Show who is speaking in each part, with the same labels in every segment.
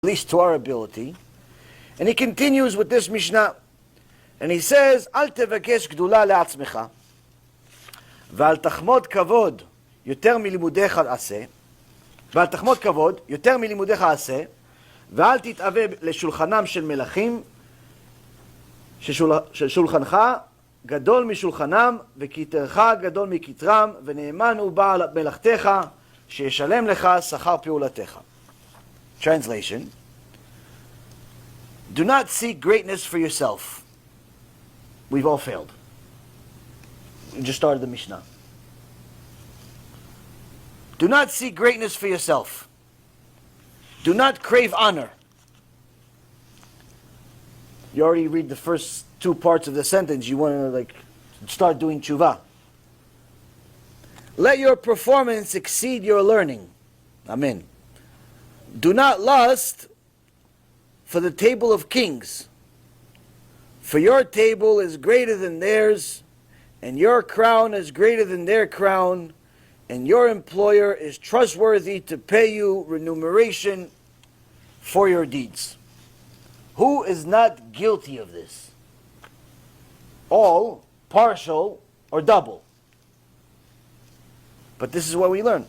Speaker 1: least to our ability. And he continues with this Mishnah. And he says, Al tevakesh gdula le'atzmecha, ve'al tachmod kavod yoter milimudecha aseh, ve'al tachmod kavod yoter milimudecha aseh, ve'al tit'ave לשולחנם של מלכים, ששולחנך גדול משולחנם, וכתרך גדול מכתרם, ונאמן הוא בעל מלאכתך, שישלם לך שכר פעולתך. Translation: do not seek greatness for yourself. We've all failed. We just started the Mishnah. Do not seek greatness for yourself. Do not crave honor. You already read the first two parts of the sentence. You want to start doing tshuva. Let your performance exceed your learning. Amen. Do not lust for the table of kings, for your table is greater than theirs, and your crown is greater than their crown, and your employer is trustworthy to pay you remuneration for your deeds. Who is not guilty of this? All, partial, or double. But this is what we learn.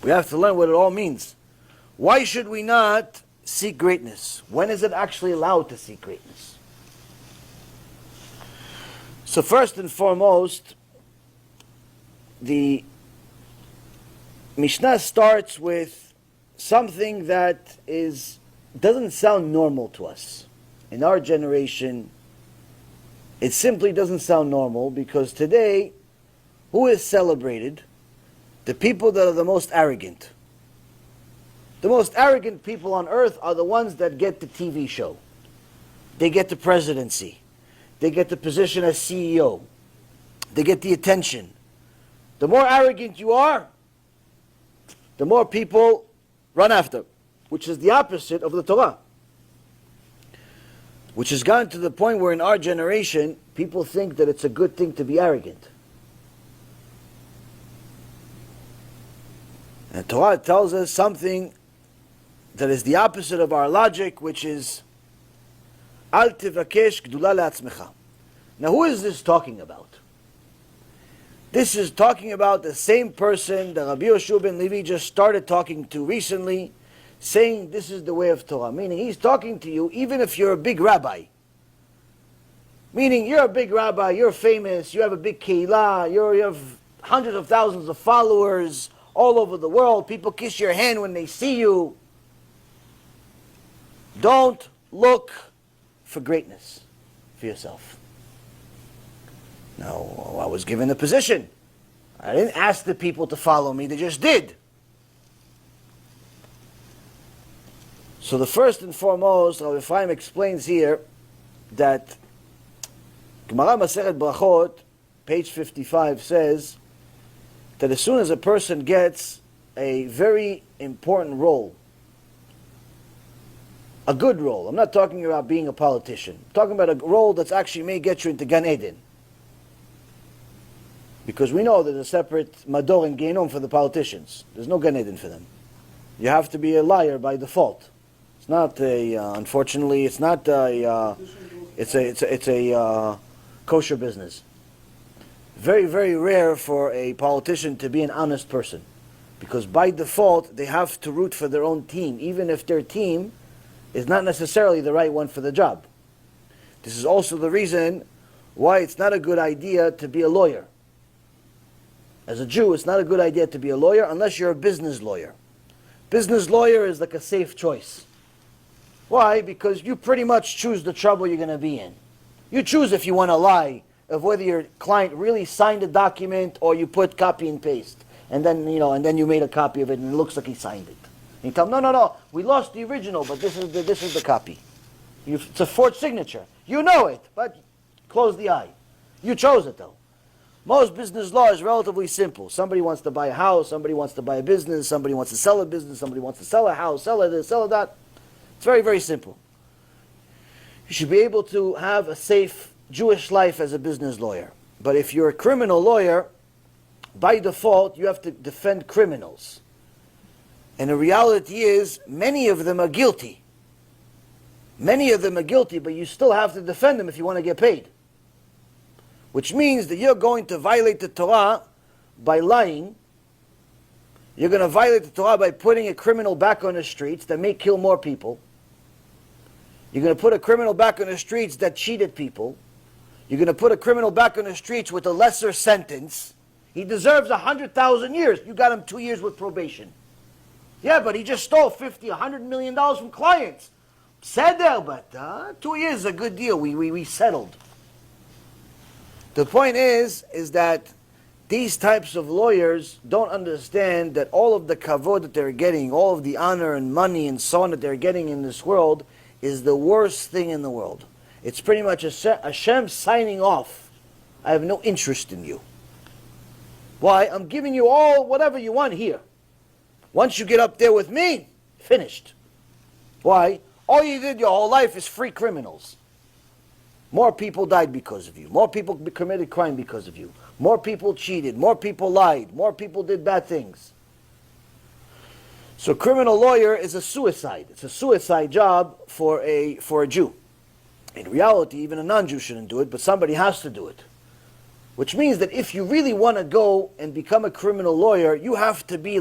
Speaker 1: We have to learn what it all means. Why should we not seek greatness? When is it actually allowed to seek greatness? So first and foremost, the Mishnah starts with something that doesn't sound normal to us. In our generation, it simply doesn't sound normal, because today, who is celebrated? The people that are the most arrogant. The most arrogant people on earth are the ones that get the TV show. They get the presidency. They get the position as CEO. They get the attention. The more arrogant you are, the more people run after, which is the opposite of the Torah. Which has gotten to the point where in our generation, people think that it's a good thing to be arrogant. And Torah tells us something that is the opposite of our logic, which is Al tevakesh gdula le'atzmecha. Now, who is this talking about? This is talking about the same person that Rabbi Yoshua ben Levi just started talking to recently, saying this is the way of Torah. Meaning, he's talking to you even if you're a big rabbi. Meaning, you're a big rabbi, you're famous, you have a big keilah, you have hundreds of thousands of followers all over the world. People kiss your hand when they see you. Don't look for greatness for yourself. Now, I was given a position. I didn't ask the people to follow me, they just did. So the first and foremost, Rabbi Ephraim explains here that Gemara Masechet Brachot, page 55, says that as soon as a person gets a very important role, a good role, I'm not talking about being a politician, I'm talking about a role that's actually may get you into Gan Eden. Because we know there's a separate Mador and Gehinom for the politicians. There's no Gan Eden for them. You have to be a liar by default. It's not a, unfortunately, it's not a, it's a kosher business. Very, very rare for a politician to be an honest person. Because by default, they have to root for their own team, even if their team is not necessarily the right one for the job. This is also the reason why it's not a good idea to be a lawyer. As a Jew, it's not a good idea to be a lawyer unless you're a business lawyer. Business lawyer is like a safe choice. Why? Because you pretty much choose the trouble you're going to be in. You choose if you want to lie, of whether your client really signed a document or you put copy and paste. And then, and then you made a copy of it and it looks like he signed it. And you tell him, no, we lost the original, but this is the copy. It's a forged signature. You know it, but close the eye. You chose it though. Most business law is relatively simple. Somebody wants to buy a house, somebody wants to buy a business, somebody wants to sell a business, somebody wants to sell a house, sell this, sell that. It's very, very simple. You should be able to have a safe Jewish life as a business lawyer. But if you're a criminal lawyer, by default, you have to defend criminals. And the reality is, many of them are guilty. Many of them are guilty, but you still have to defend them if you want to get paid. Which means that you're going to violate the Torah by lying. You're going to violate the Torah by putting a criminal back on the streets that may kill more people. You're going to put a criminal back on the streets that cheated people. You're going to put a criminal back on the streets with a lesser sentence. He deserves 100,000 years. You got him 2 years with probation. Yeah, but he just stole $50, $100 million from clients. Said there, but 2 years is a good deal. We settled. The point is that these types of lawyers don't understand that all of the kavod that they're getting, all of the honor and money and so on that they're getting in this world is the worst thing in the world. It's pretty much Hashem signing off. I have no interest in you. Why? I'm giving you all whatever you want here. Once you get up there with me, finished. Why? All you did your whole life is free criminals. More people died because of you. More people committed crime because of you. More people cheated. More people lied. More people did bad things. So criminal lawyer is a suicide. It's a suicide job for a Jew. In reality, even a non-Jew shouldn't do it, but somebody has to do it. Which means that if you really want to go and become a criminal lawyer, you have to be